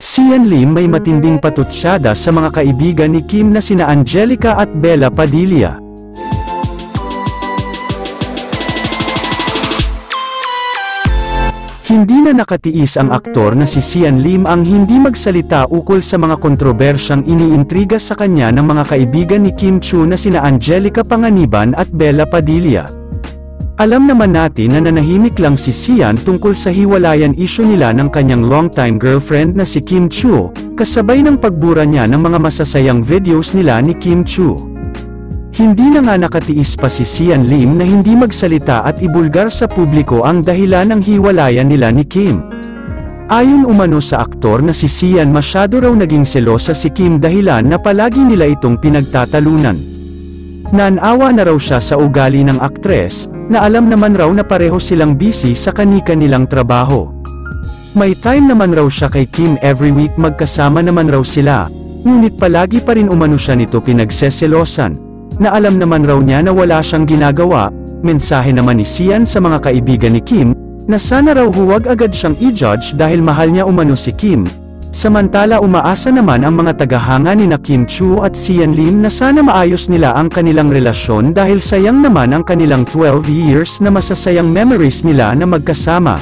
Sian Lim may matinding patutsyada sa mga kaibigan ni Kim na sina Angelica at Bella Padilla. Hindi na nakatiis ang aktor na si Sian Lim ang hindi magsalita ukol sa mga kontrobersyang iniintriga sa kanya ng mga kaibigan ni Kim Chiu na sina Angelica Panganiban at Bella Padilla. Alam naman natin na nanahimik lang si Sian tungkol sa hiwalayan issue nila ng kanyang longtime girlfriend na si Kim Chiu, kasabay ng pagbura niya ng mga masasayang videos nila ni Kim Chiu. Hindi na nga nakatiis pa si Sian Lim na hindi magsalita at ibulgar sa publiko ang dahilan ng hiwalayan nila ni Kim. Ayon umano sa aktor na si Sian, masyado raw naging selosa si Kim dahilan na palagi nila itong pinagtatalunan. Naanawa na raw siya sa ugali ng aktres, na alam naman raw na pareho silang busy sa kani-kanilang trabaho. May time naman raw siya kay Kim every week, magkasama naman raw sila, ngunit palagi pa rin umano siya nito pinagseselosan, na alam naman raw niya na wala siyang ginagawa. Mensahe naman ni Sian sa mga kaibigan ni Kim, na sana raw huwag agad siyang i-judge dahil mahal niya umano si Kim. Samantala umaasa naman ang mga tagahanga ni na Kim Chiu at Sian Lim na sana maayos nila ang kanilang relasyon dahil sayang naman ang kanilang 12 years na masasayang memories nila na magkasama.